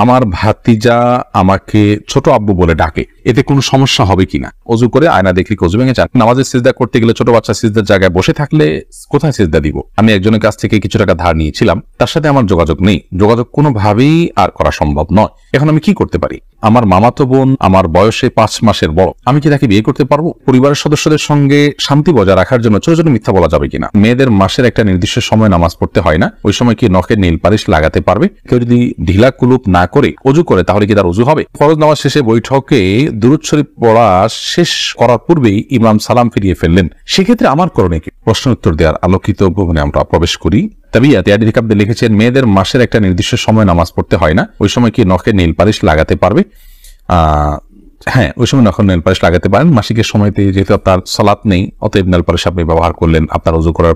আমার ভাতিজা আমাকে ছোট আব্বু বলে ডাকে, এতে কোনো সমস্যা হবে কিনা? অজু করে আয়না দেখলে অজু ভেঙে যায়। নামাজের সিজদা করতে গেলে ছোট বাচ্চা সিজদার জায়গায় বসে থাকলে কোথায় সিজদা দিব? আমি একজনের কাছ থেকে কিছু টাকা ধার নিয়েছিলাম, তার সাথে আমার যোগাযোগ নেই, যোগাযোগ কোনোভাবেই আর করা সম্ভব নয়। এখন আমি কি করতে পারি? আমার মামাতো বোন আমার বয়সে 5 মাসের বড়, আমি কি তাকে বিয়ে করতে পারবো? পরিবারের সদস্যদের সঙ্গে শান্তি বজায় রাখার জন্য ছোট ছোট মিথ্যা বলা যাবে কিনা? মেয়েদের মাসের একটা নির্দিষ্ট সময় নামাজ পড়তে হয় না, ওই সময় কি নখে নীল পালিশ লাগাতে পারবে? কেউ যদি ঢিলা কুলুপ না করে অজু করে তাহলে কি তার অজু হবে? ফরজ নামাজ শেষে বৈঠকে দুরূদ শরীফ পড়া শেষ করার পূর্বেই ইমাম সালাম ফিরিয়ে ফেললেন, সেক্ষেত্রে আমার করণীয় কি? প্রশ্ন উত্তর দেওয়ার আলোকিত ভবনে আমরা প্রবেশ করি। লিখেছেন, মেয়েদের মাসের একটা নির্দিষ্ট সময় নামাজ পড়তে হয় না, ওই সময় কি নখে নীল পালিশ লাগাতে পারবে? হ্যাঁ, ওই সময় নখে নেল পালিশ লাগাতে পারেন। মাসিকের সময়তে যেহেতু আপনার সালাত নেই, অতএব নেল পালিশ আপনি ব্যবহার করলেন, আপনার ওযু করার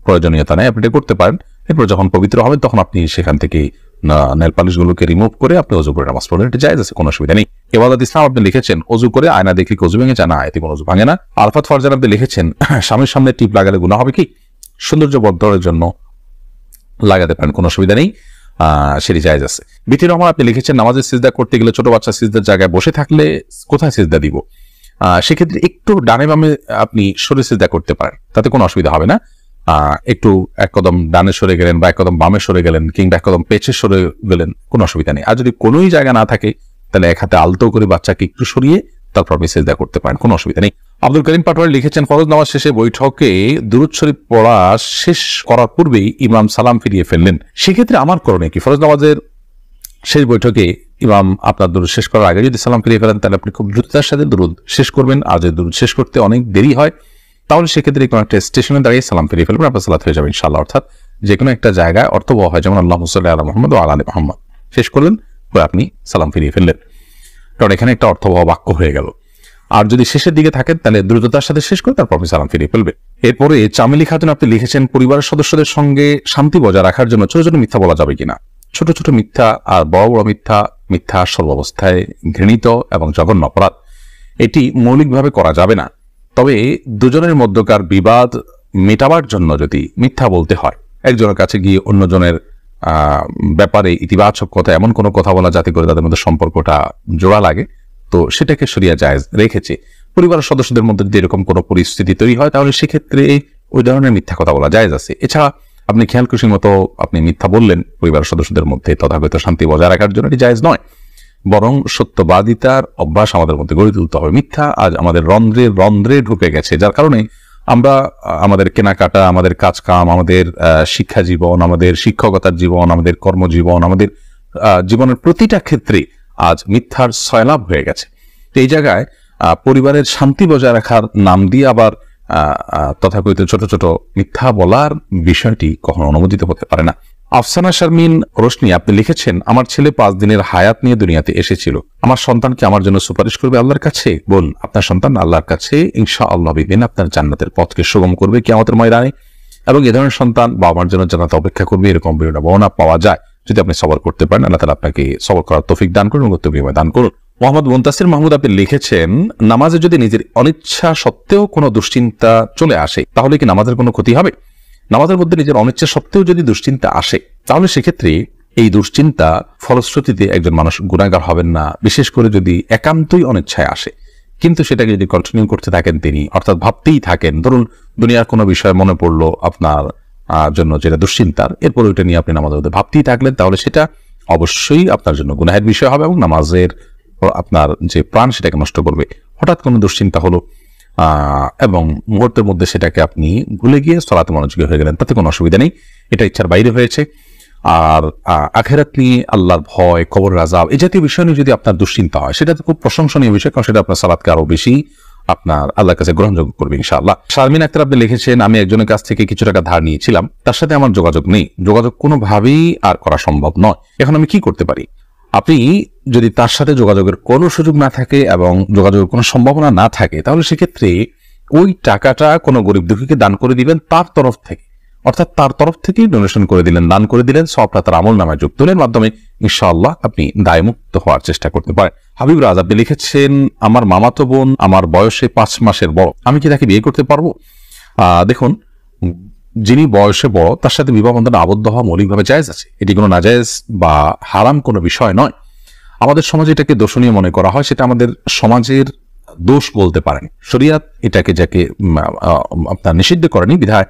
প্রয়োজনীয়তা নেই, আপনি এটা করতে পারেন। এরপর যখন পবিত্র হবেন তখন আপনি সেখান থেকে নেল পালিশ গুলোকে রিমুভ করে আপনি ওযু করে নামাজ পড়লেন, এটা জায়েজ আছে, কোনো অসুবিধা নেই। ইবাদত ইসলাম আপনি লিখেছেন, ওযু করে আয়না দেখলে ওযু ভেঙে যায় না, এতে কোনো ওযু ভাঙে না। আলফাত ফারজান আপনি লিখেছেন, স্বামীর সামনে টিপ লাগালে গুনাহ হবে কি? সৌন্দর্য বর্ধনের জন্য লাগাতে পারেন, কোনো অসুবিধা নেই, সেটি জায়েজ আছে। বিতি রহমান আপনি লিখেছেন, নামাজের সিজদা করতে গেলে ছোট বাচ্চা সিজদার জায়গায় বসে থাকলে কোথায় সিজদা দিব? সেক্ষেত্রে একটু ডানে বামে আপনি সরে সিজদা করতে পারেন, তাতে কোনো অসুবিধা হবে না। একটু এক কদম ডানে সরে গেলেন বা এক কদম বামে সরে গেলেন কিংবা এক কদম পেছে সরে গেলেন, কোনো অসুবিধা নেই। আর যদি কোনোই জায়গা না থাকে তাহলে এক হাতে আলতো করে বাচ্চাকে একটু সরিয়ে তারপর আপনি সিজদা করতে পারেন, কোনো অসুবিধা নেই। আব্দুল করিম পাটোয়ারি লিখেছেন, ফরজ নামাজ শেষে বৈঠকে দুরূদ শরীফ পড়া শেষ করার পূর্বেই ইমাম সালাম ফিরিয়ে ফেললেন, সেক্ষেত্রে আমার করণীয় কি? ফরজ নামাজের শেষ বৈঠকে ইমাম আপনার দুরূদ শেষ করার আগে যদি সালাম ফিরিয়ে ফেলেন তাহলে আপনি খুব দ্রুততার সাথে দুরূদ শেষ করবেন। আর যদি দুরূদ শেষ করতে অনেক দেরি হয় তাহলে সেক্ষেত্রে কোনো একটা স্টেশনে দাঁড়িয়ে সালাম ফিরিয়ে ফেলবেন, আপনার সালাত হয়ে যাবে ইনশাআল্লাহ। অর্থাৎ যে কোনো একটা জায়গায় অর্থবহ হয়, যেমন আল্লাহুম্মা সাল্লি আলা মুহাম্মাদ ওয়া আলা আলি মুহাম্মাদ শেষ করলেন, পরে আপনি সালাম ফিরিয়ে ফেললেন, কারণ এখানে একটা অর্থবহ বাক্য হয়ে গেল। আর যদি শেষের দিকে থাকেন তাহলে দ্রুততার সাথে শেষ করে তারপর আপনি সালাম ফিরিয়ে ফেলবেন। এরপরে চামেলি খাতুন আপনি লিখেছেন, পরিবারের সদস্যদের সঙ্গে শান্তি বজায় রাখার জন্য ছোট ছোট মিথ্যা বলা যাবে কিনা? ছোট ছোট মিথ্যা আর বড় বড় মিথ্যা, মিথ্যা সর্বাবস্থায় ঘৃণিত এবং জঘন্য অপরাধ, এটি মৌলিকভাবে করা যাবে না। তবে দুজনের মধ্যকার বিবাদ মেটাবার জন্য যদি মিথ্যা বলতে হয়, একজনের কাছে গিয়ে অন্যজনের ব্যাপারে ইতিবাচক কথা, এমন কোনো কথা বলা যাতে করে তাদের মধ্যে সম্পর্কটা জোড়া লাগে, তো সেটাকে শরিয়া জায়েজ রেখেছে। পরিবারের সদস্যদের মধ্যে যদি এরকম কোনো পরিস্থিতি তৈরি হয় তাহলে সেক্ষেত্রে ওই ধরনের মিথ্যা কথা বলা জায়েজ আছে। এছাড়া আপনি খেয়াল খুশির মতো আপনি মিথ্যা বললেন পরিবারের সদস্যদের মধ্যে তথাগত শান্তি বজায় রাখার জন্য, এটি জায়েজ নয়। বরং সত্যবাদিতার অভ্যাস আমাদের মধ্যে গড়ে তুলতে হবে। মিথ্যা আজ আমাদের রন্ধ্রে রন্ধ্রে ঢুকে গেছে, যার কারণে আমরা আমাদের কেনাকাটা, আমাদের কাজ কাম, আমাদের শিক্ষা জীবন, আমাদের শিক্ষকতার জীবন, আমাদের কর্মজীবন, আমাদের জীবনের প্রতিটা ক্ষেত্রে আজ মিথ্যার সয়লাভ হয়ে গেছে। তো এই জায়গায় পরিবারের শান্তি বজায় রাখার নাম দিয়ে আবার তথাকথিত ছোট ছোট মিথ্যা বলার বিষয়টি কখনো অনুমোদিত হতে পারে না। আফসানা শারমিন রোশনি আপনি লিখেছেন, আমার ছেলে 5 দিনের হায়াত নিয়ে দুনিয়াতে এসেছিল, আমার সন্তানকে আমার জন্য সুপারিশ করবে আল্লাহর কাছে? বল, আপনার সন্তান আল্লাহর কাছে ইনশাআল্লাহ বিদিন আপনার জান্নাতের পথকে সুগম করবে কিয়ামতের ময়দানে, এবং এ ধরনের সন্তান বাবা মার জন্য জান্নাতে অপেক্ষা করবে, এরকম বর্ণনা পাওয়া যায়। যদি আপনি সবর করতে পারেন, আল্লাহ তাআলা আপনাকে সবর করার তৌফিক দান করুন, উত্তম বিনিময় দান করুন। মোহাম্মদ মুনতাসির মাহমুদ আপনি লিখেছেন, নামাজে যদি নিজের অনিচ্ছা সত্ত্বেও কোনো দুশ্চিন্তা চলে আসে তাহলে কি নামাজের কোনো ক্ষতি হবে? নামাজের মধ্যে নিজের অনিচ্ছা সত্ত্বেও যদি দুশ্চিন্তা আসে তাহলে সেক্ষেত্রে এই দুশ্চিন্তা ফলশ্রুতিতে একজন মানুষ গুনাহগার হবেন না, বিশেষ করে যদি একান্তই অনিচ্ছায় আসে। কিন্তু সেটাকে যদি কন্টিনিউ করতে থাকেন তিনি, অর্থাৎ ভাবতেই থাকেন, ধরুন দুনিয়ার কোনো বিষয় মনে পড়লো আপনার জন্য যেটা দুশ্চিন্তার, এরপর ওইটা নিয়ে আপনি নামাজের মধ্যে ভাবতেই থাকলেন, তাহলে সেটা অবশ্যই আপনার জন্য গুনাহের বিষয় হবে এবং নামাজের আপনার যে প্রাণ সেটাকে নষ্ট করবে। হঠাৎ কোনো দুশ্চিন্তা হলো এবং মুহূর্তের মধ্যে সেটাকে আপনি ভুলে গিয়ে সালাতে মনোযোগী হয়ে গেলেন, তাতে কোনো অসুবিধা নেই, এটা ইচ্ছার বাইরে হয়েছে। আর আখিরাত নিয়ে, আল্লাহর ভয়, কবরের আযাব, এই জাতীয় বিষয় নিয়ে যদি আপনার দুশ্চিন্তা হয় সেটা তো খুব প্রশংসনীয় বিষয়, কারণ সেটা আপনার সালাতকে আরো বেশি আপনার আল্লাহর কাছে গ্রহণযোগ্য করবে ইনশাআল্লাহ। শারমিন আক্তার আপনি লিখেছেন, আমি একজনের কাছ থেকে কিছু টাকা ধার নিয়েছিলাম, তার সাথে আমার যোগাযোগ নেই, যোগাযোগ কোনোভাবেই আর করা সম্ভব নয়। এখন আমি কি করতে পারি? আপনি যদি তার সাথে যোগাযোগের কোনো সুযোগ না থাকে এবং যোগাযোগের কোনো সম্ভাবনা না থাকে তাহলে সেক্ষেত্রে ওই টাকাটা কোনো গরিব দুঃখীকে দান করে দিবেন তার তরফ থেকে, অর্থাৎ তার তরফ থেকেই ডোনেশন করে দিলেন, দান করে দিলেন, সবটা তার আমল নামায় যুক্ত হলেন, মাধ্যমে ইনশাআল্লাহ আপনি দায়মুক্ত হওয়ার চেষ্টা করতে পারেন। হাবিব রাজ আপনি লিখেছেন, আমার মামাতো বোন আমার বয়সে 5 মাসের বড়, আমি কি তাকে বিয়ে করতে পারবো? দেখুন, যিনি বয়সে বড় তার সাথে বিবাহ বন্ধনে আবদ্ধ হওয়া মৌলিকভাবে জায়েজ আছে, এটি কোনো নাজায়েজ বা হারাম কোনো বিষয় নয়। আমাদের সমাজে এটাকে দোষণীয় মনে করা হয়, সেটা আমাদের সমাজের দোষ বলতে পারেন। শরিয়াত এটাকে যাকে আপনার নিষিদ্ধ করেনি, বিধায়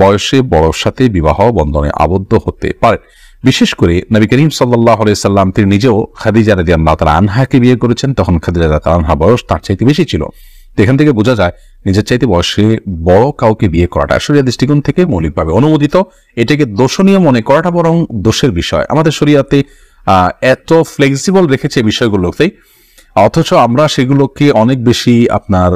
বয়সে বড়র সাথে বিবাহ বন্ধনে আবদ্ধ হতে পারে। বিশেষ করে নবী করিম সাল্লাল্লাহু আলাইহি সাল্লাম তিনি নিজেও খাদিজা রাদিয়াল্লাহু তাআলা আনহাকে বিয়ে করেছেন, তখন খাদিজা রাদিয়াল্লাহু তাআলা আনহা বয়স তার চাইতে বেশি ছিল। এখান থেকে বোঝা যায় নিজের চাইতে বয়সে বড় কাউকে বিয়ে করাটা শরিয়ার দৃষ্টিকোণ থেকে মৌলিকভাবে অনুমোদিত। এটাকে দোষণীয় মনে করাটা বরং দোষের বিষয়। আমাদের শরিয়াতে এত ফ্লেক্সিবল রেখেছে বিষয়গুলোতেই, অথচ আমরা সেগুলোকে অনেক বেশি আপনার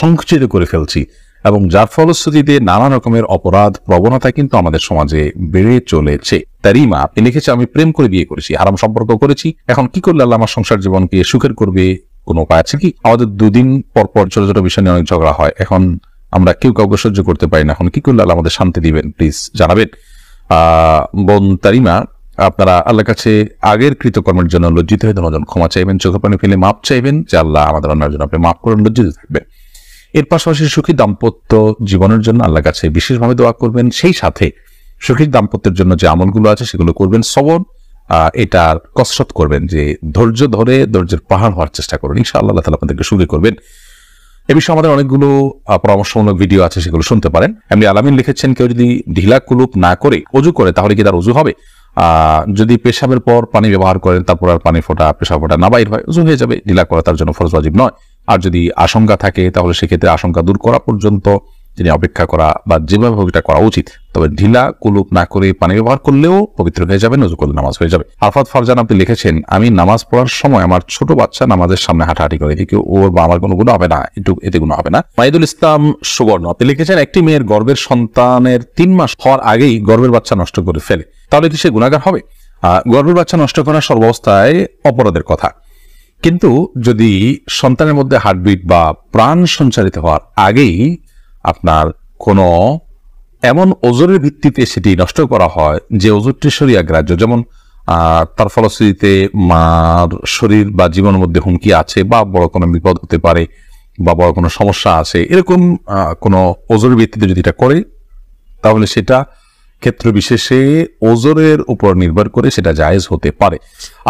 সংকুচিত করে ফেলছি, এবং যার ফলশ্রুতিতে নানা রকমের অপরাধ প্রবণতা কিন্তু আমাদের সমাজে বেড়ে চলেছে। তারিমা আপনি লিখেছে, আমি প্রেম করে বিয়ে করেছি, হারাম সম্পর্ক করেছি, এখন কি করলে আল্লাহ আমার সংসার জীবনকে সুখের করবে, কোনো উপায় আছে কি? আমাদের দুদিন পর পর ছোট ছোট বিষয় নিয়ে অনেক ঝগড়া হয়, এখন আমরা কেউ কাউকে সহ্য করতে পারি না, এখন কি করলে আল্লাহ আমাদের শান্তি দিবেন, প্লিজ জানাবেন। বোন তারিমা, আপনারা আল্লাহর কাছে আগের কৃতকর্মের জন্য লজ্জিত হয়ে ধন্যবাদ ক্ষমা চাইবেন, চোখে পানি ফেলে মাপ চাইবেন যে আল্লাহ আমাদের অন্যার জন্য আপনি মাপ করেন, লজ্জিত থাকবেন। এর পাশাপাশি সুখী দাম্পত্য জীবনের জন্য আল্লাহর কাছে বিশেষভাবে দোয়া করবেন, সেই সাথে সুখী দাম্পত্যের জন্য যে আমলগুলো আছে সেগুলো করবেন। সবর এটার কসরত করবেন, যে ধৈর্য ধরে ধৈর্যের পাহাড় হওয়ার চেষ্টা করবেন, ইনশাআল্লাহ আল্লাহ তাআলা আপনাদেরকে সুখী করবেন। এ বিষয়ে আমাদের অনেকগুলো পরামর্শমূলক ভিডিও আছে, সেগুলো শুনতে পারেন। এমনি আলামিন লিখেছেন, কেউ যদি ঢিলা কুলুপ না করে অজু করে তাহলে কি তার অজু হবে? যদি পেশাবের পর পানি ব্যবহার করেন, তারপর আর পানি ফোটা পেশাব ফোটা না বাইর হয়, অজু হয়ে যাবে, ঢিলা করা তার জন্য ফরজ ওয়াজিব নয়। আর যদি আশঙ্কা থাকে তাহলে সেক্ষেত্রে আশঙ্কা দূর করা পর্যন্ত তিনি অপেক্ষা করা বা যেভাবে এটা করা উচিত। তবে ঢিলা কুলুপ না করে পানি ব্যবহার করলেও পবিত্র হয়ে যাবেন, অজু করলে নামাজ হয়ে যাবে। আরফাত ফারজান আপনি লিখেছেন, আমি নামাজ পড়ার সময় আমার ছোট বাচ্চা নামাজের সামনে হাঁটাহাঁটি করে, এদিকে ওর বা আমার কোনো গুণ হবে না, এতে গুণ হবে না। মাইদুল ইসলাম সুবর্ণ আপনি লিখেছেন, একটি মেয়ের গর্ভের সন্তানের 3 মাস হওয়ার আগেই গর্ভের বাচ্চা নষ্ট করে ফেলে, তাহলে কি সে গুনাহগার হবে? গর্ভের বাচ্চা নষ্ট করা সর্বাবস্থায় অপরাধের কথা, কিন্তু যদি সন্তানের মধ্যে হার্টবিট বা প্রাণ সঞ্চারিত হওয়ার আগেই আপনার কোনো এমন ওজরের ভিত্তিতে সেটি নষ্ট করা হয় যে ওজরটি শরীয়া গ্রাহ্য, যেমন তার ফলশ্রুতিতে মার শরীর বা জীবনের মধ্যে হুমকি আছে, বা বড় কোনো বিপদ হতে পারে, বা বড় কোনো সমস্যা আছে, এরকম কোনো ওজরের ভিত্তিতে যদি এটা করে, তাহলে সেটা ক্ষেত্র বিশেষে ওজরের উপর নির্ভর করে সেটা জায়েজ হতে পারে।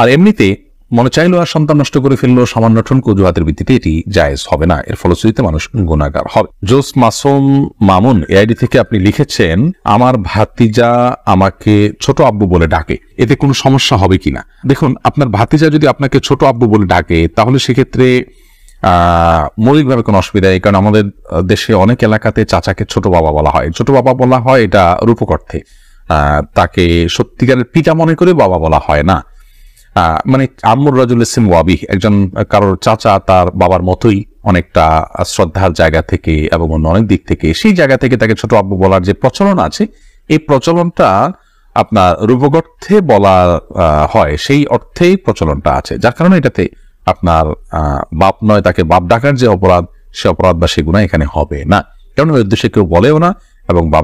আর এমনিতে মনে চাইলো আর সন্তান নষ্ট করে ফেললো সামান্য ঠুনকো অজুহাতের ভিত্তিতে, এটি জায়েজ হবে না, এর ফলশ্রুতিতে মানুষ গুনাহগার হবে। জোস মাসুম মামুন এআইডি থেকে আপনি লিখেছেন, আমার ভাতিজা আমাকে ছোট আব্বু বলে ডাকে, এতে কোনো সমস্যা হবে কিনা? দেখুন, আপনার ভাতিজা যদি আপনাকে ছোট আব্বু বলে ডাকে তাহলে সেক্ষেত্রে মৌলিকভাবে কোনো অসুবিধা নেই, কারণ আমাদের দেশে অনেক এলাকাতে চাচাকে ছোট বাবা বলা হয়। ছোট বাবা বলা হয় এটা রূপক অর্থে, তাকে সত্যিকারের পিতা মনে করে বাবা বলা হয় না। মানে আম্মুর রাজুল ইসলাম ওয়াবি, একজন কারোর চাচা তার বাবার মতোই অনেকটা শ্রদ্ধার জায়গা থেকে এবং অন্য অনেক দিক থেকে, সেই জায়গা থেকে তাকে ছোট আব্বু বলার যে প্রচলন আছে, এই প্রচলনটা আপনার রূপক অর্থে বলা হয়, সেই অর্থেই প্রচলনটা আছে, যার কারণে এটাতে আপনার বাপ নয় তাকে বাপ ডাকার যে অপরাধ, সে অপরাধ বা সে গুনাহ এখানে হবে না, কারণ ওই উদ্দেশ্যে কেউ বলেও না, এবং বাবা